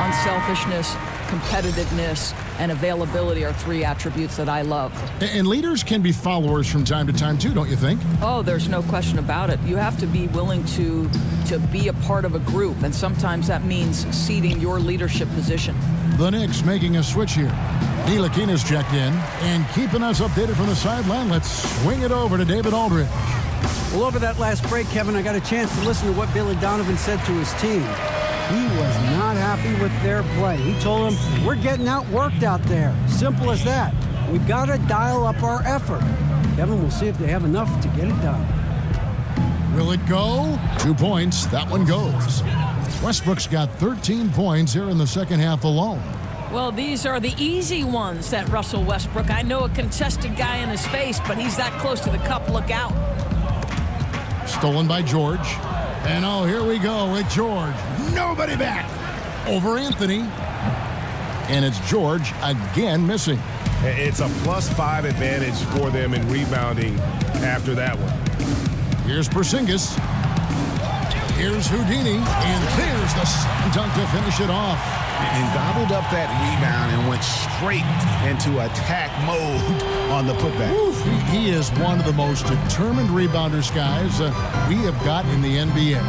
on unselfishness, competitiveness, and availability are three attributes that I love. And leaders can be followers from time to time, too, don't you think? Oh, there's no question about it. You have to be willing to be a part of a group, and sometimes that means ceding your leadership position. The Knicks making a switch here. Ntilikina's checked in, and keeping us updated from the sideline, let's swing it over to David Aldridge. Well, over that last break, Kevin, I got a chance to listen to what Billy Donovan said to his team. He was not happy with their play. He told them, we're getting outworked out there. Simple as that. We've got to dial up our effort. Kevin, we'll see if they have enough to get it done. Will it go? 2 points. That one goes. Westbrook's got 13 points here in the second half alone. Well, these are the easy ones that Russell Westbrook. I know a contested guy in his face, but he's that close to the cup. Look out. Stolen by George. And oh, here we go with George. Nobody back. Over Anthony. And it's George again missing. It's a +5 advantage for them in rebounding after that one. Here's Porzingis. Here's Houdini. And there's the slam dunk to finish it off. And gobbled up that rebound and went straight into attack mode on the putback. Oof, he is one of the most determined rebounders, guys, we have got in the NBA.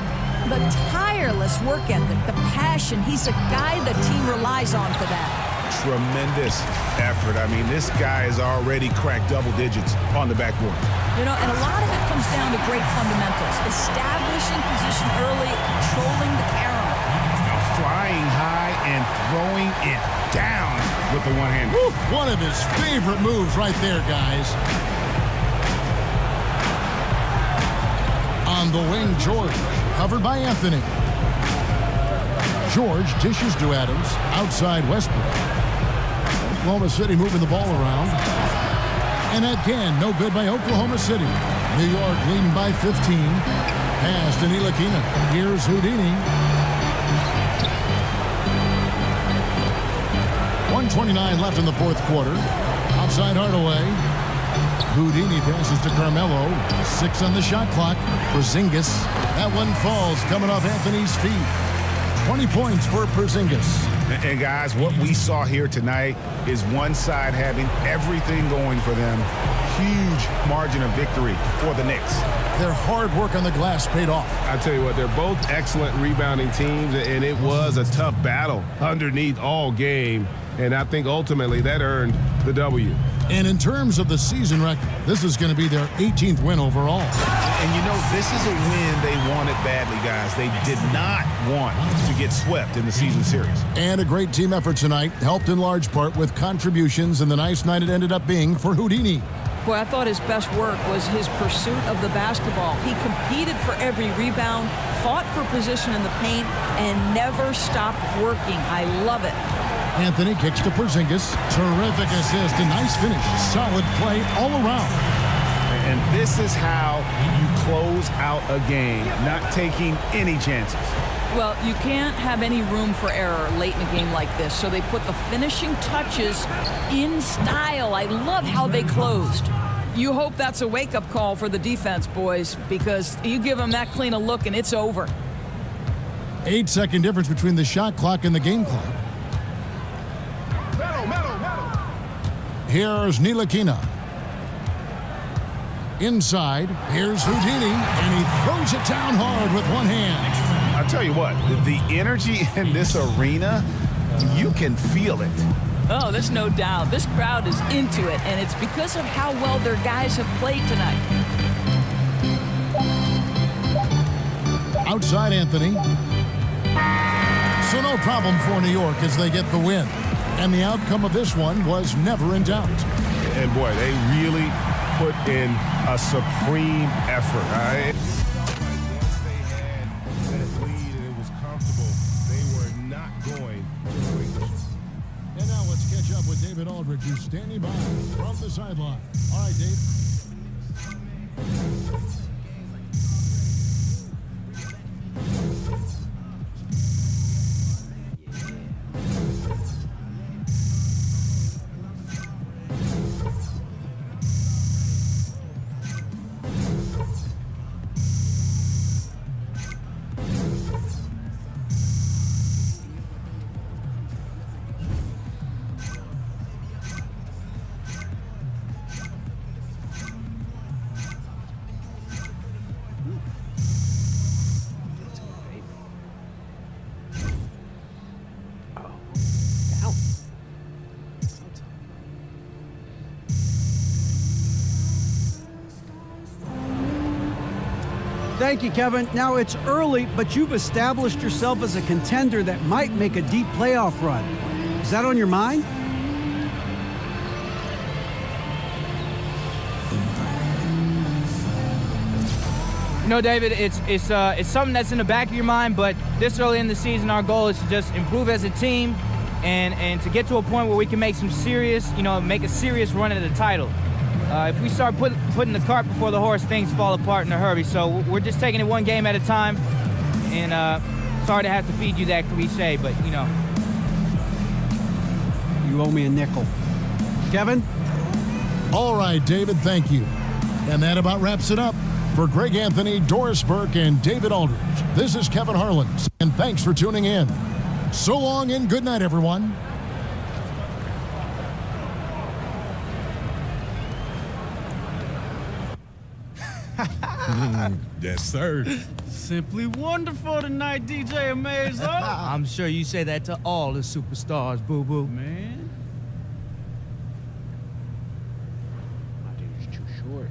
The tireless work ethic, the passion. He's a guy the team relies on for that. Tremendous effort. I mean, this guy has already cracked double digits on the backboard. You know, and a lot of it comes down to great fundamentals. Establishing position early, controlling the arrow. Flying high and throwing it down with the one hand. Woo, one of his favorite moves right there, guys. On the wing, George, covered by Anthony. George dishes to Adams, outside Westbrook. Oklahoma City moving the ball around. And again, no good by Oklahoma City. New York leading by 15. Pass to Ntilikina. Here's Houdini. 1:29 left in the fourth quarter. Outside Hardaway. Houdini passes to Carmelo. 6 on the shot clock. Porzingis. That one falls coming off Anthony's feet. 20 points for Porzingis. And guys, what we saw here tonight is one side having everything going for them. Huge margin of victory for the Knicks. Their hard work on the glass paid off. I tell you what, they're both excellent rebounding teams, and it was a tough battle underneath all game. And I think ultimately that earned the W. And in terms of the season record, this is going to be their 18th win overall. And you know, this is a win they wanted badly, guys. They did not want to get swept in the season series. And a great team effort tonight, helped in large part with contributions, and the nice night it ended up being for Houdini. Boy, I thought his best work was his pursuit of the basketball. He competed for every rebound, fought for position in the paint, and never stopped working. I love it. Anthony kicks to Porzingis. Terrific assist, a nice finish. Solid play all around. And this is how you close out a game, not taking any chances. Well, you can't have any room for error late in a game like this, so they put the finishing touches in style. I love how they closed. You hope that's a wake-up call for the defense, boys, because you give them that clean a look and it's over. 8-second difference between the shot clock and the game clock. Here's Ntilikina. Inside, here's Houdini, and he throws it down hard with one hand. I'll tell you what, the energy in this arena, you can feel it. Oh, there's no doubt. This crowd is into it, and it's because of how well their guys have played tonight. Outside Anthony. So no problem for New York as they get the win. And the outcome of this one was never in doubt. And boy, they really put in a supreme effort. Right? Once they had that lead and it was comfortable, they were not going to relinquish. And now let's catch up with David Aldridge, who's standing by from the sideline. All right, Dave. Thank you, Kevin. Now, it's early, but you've established yourself as a contender that might make a deep playoff run. Is that on your mind? No, David, it's something that's in the back of your mind, but this early in the season, our goal is to just improve as a team and to get to a point where we can make some serious, make a serious run at the title. If we start putting the cart before the horse, things fall apart in a hurry. So we're just taking it one game at a time, and sorry to have to feed you that cliche, but, You owe me a nickel. Kevin? All right, David, thank you. And that about wraps it up. For Greg Anthony, Doris Burke, and David Aldridge, this is Kevin Harlan, and thanks for tuning in. So long and good night, everyone. Yes, sir. Simply wonderful tonight, DJ Amazo. I'm sure you say that to all the superstars, boo-boo. Man. My dude's too short.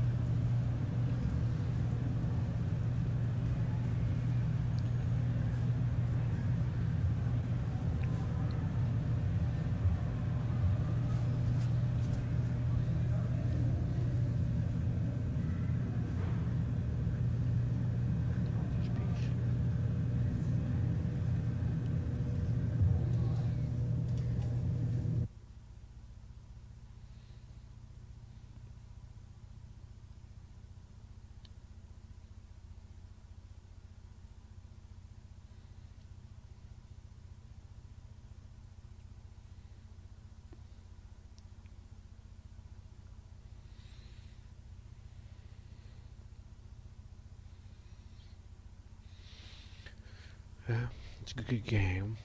It's a good game.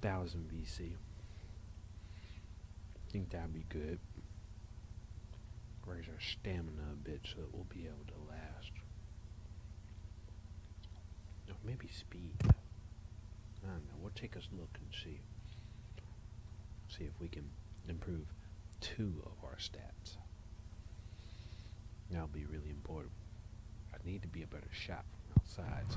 1000 BC. I think that'd be good. Raise our stamina a bit so that we'll be able to last. Or maybe speed. I don't know. We'll take a look and see. See if we can improve 2 of our stats. That'll be really important. I need to be a better shot from outside.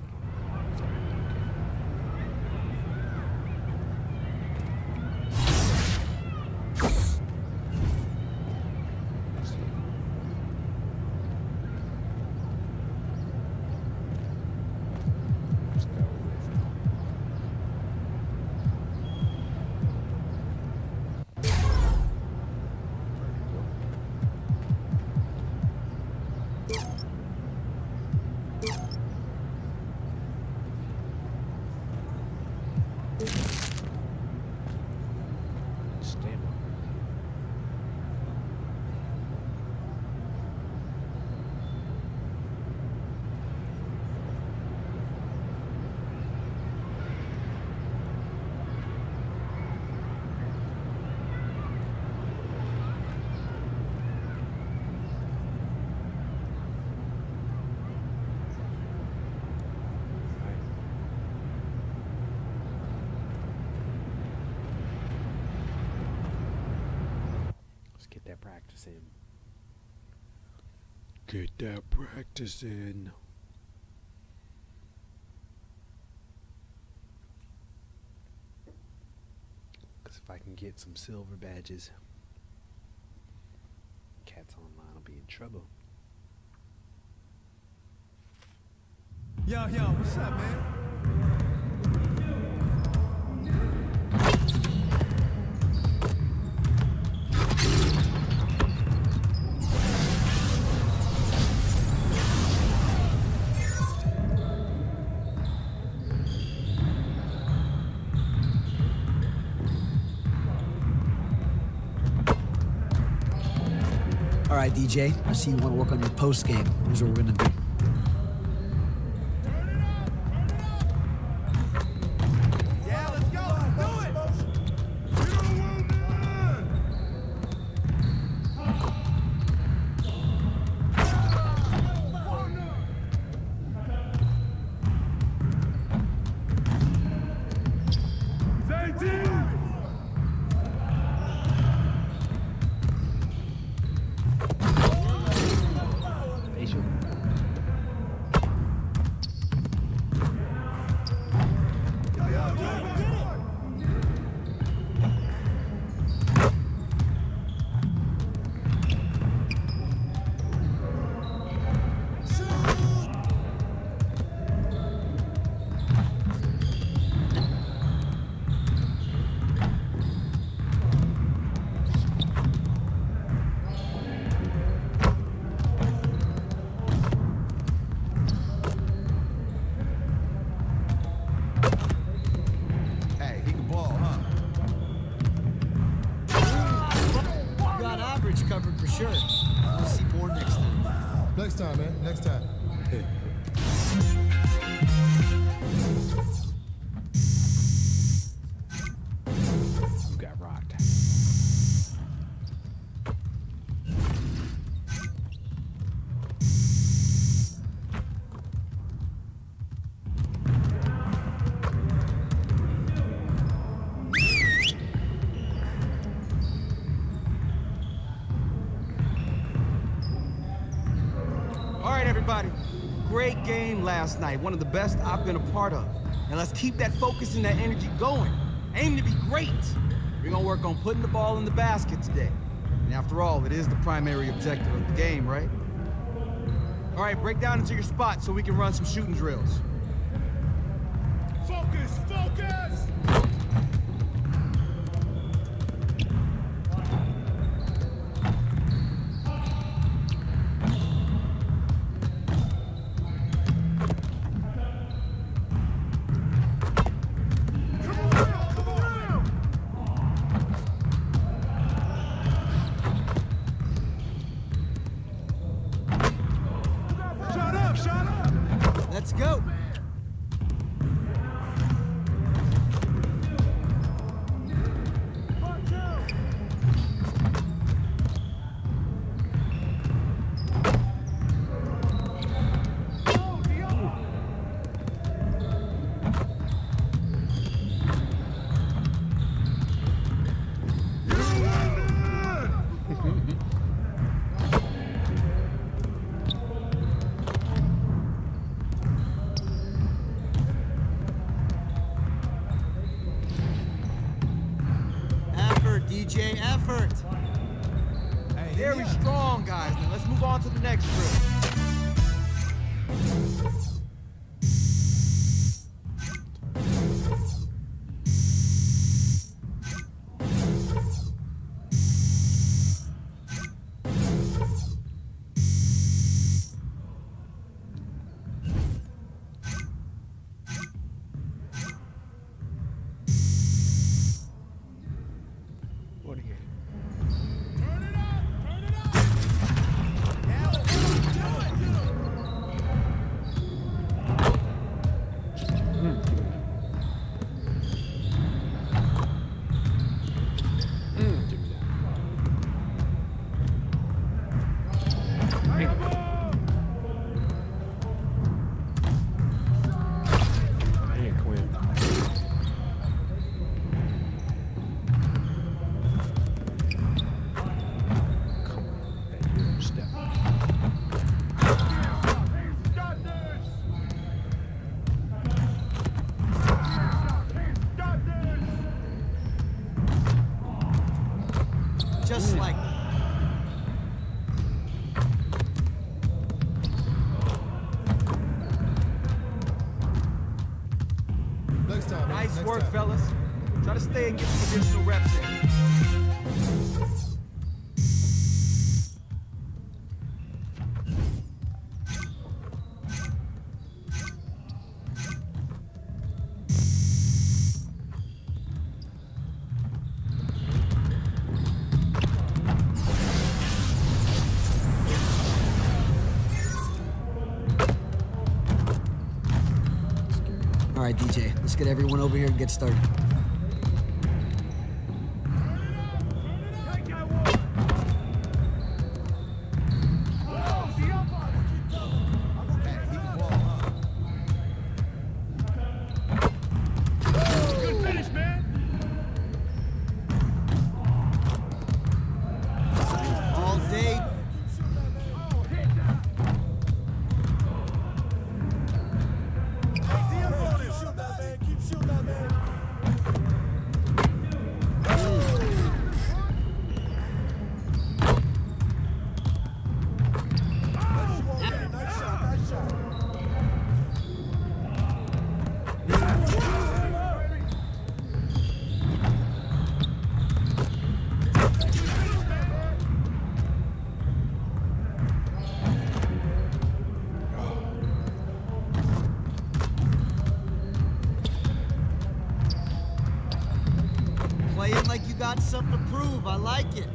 So get that practice in. Get that practice in. Because if I can get some silver badges, Cats Online will be in trouble. Yo, what's up, man? All right, DJ, I see you want to work on your post game. Here's what we're going to do. Next time, man. Next time. You got rocked. All right, everybody. Great game last night. One of the best I've been a part of. And let's keep that focus and that energy going. Aim to be great. We're gonna work on putting the ball in the basket today. And after all, it is the primary objective of the game, right? All right, break down into your spot so we can run some shooting drills. Focus! Focus! Let's go. DJ effort. Hey, very strong, guys. Now let's move on to the next drill. Just like next time. Nice next work, time. fellas. Try to stay and get some additional reps in. All right, DJ, let's get everyone over here and get started. Good finish, man. All day. Playing like you got something to prove. I like it.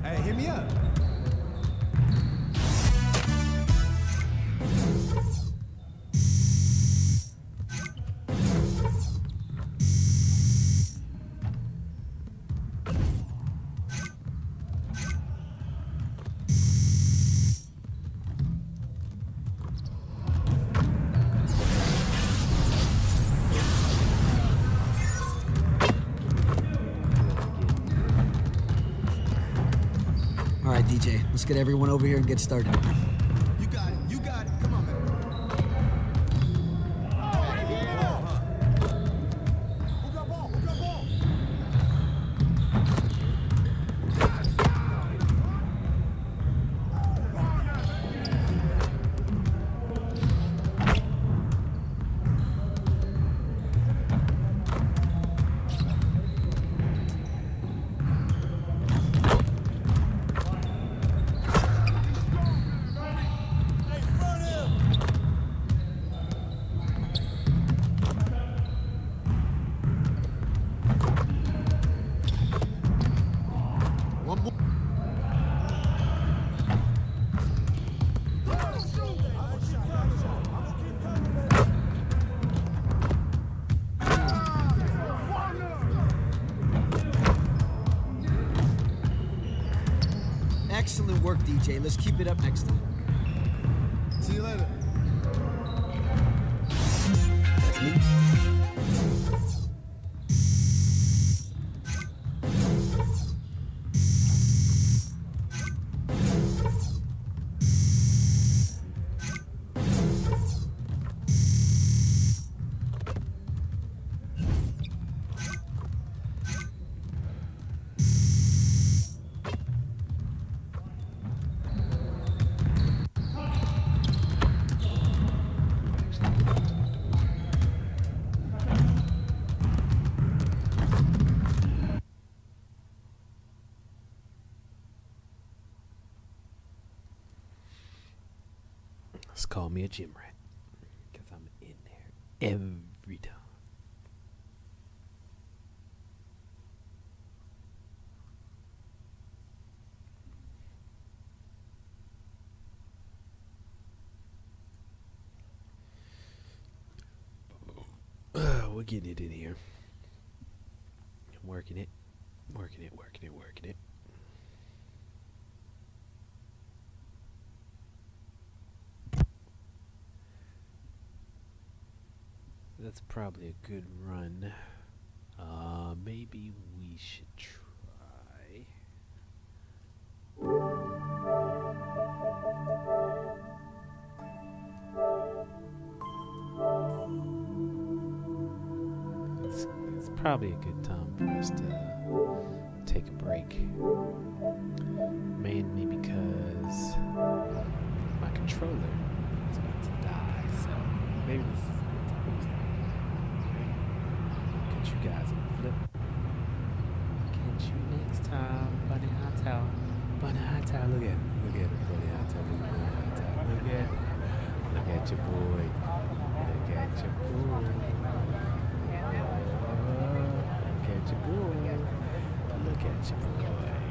Hey, hit me up. DJ. Let's get everyone over here and get started. You got it. You got it. Come on, man. Excellent work, DJ. Let's keep it up next time. See you later. Let's call me a gym rat, because I'm in there every time. We're getting it in here. I'm working it, working it, working it, working it. That's probably a good run. Maybe we should try. It's probably a good time for us to take a break. Mainly because my controller is about to die, so maybe this is you guys on the flip. Catch you next time, Bunneh Hightower. Bunneh Hightower, look at it. Look at it, Bunneh Hightower. Look at Bunneh Hightower. Look at it. Look at your boy. Look at your boy. Look at your boy. Look at your boy.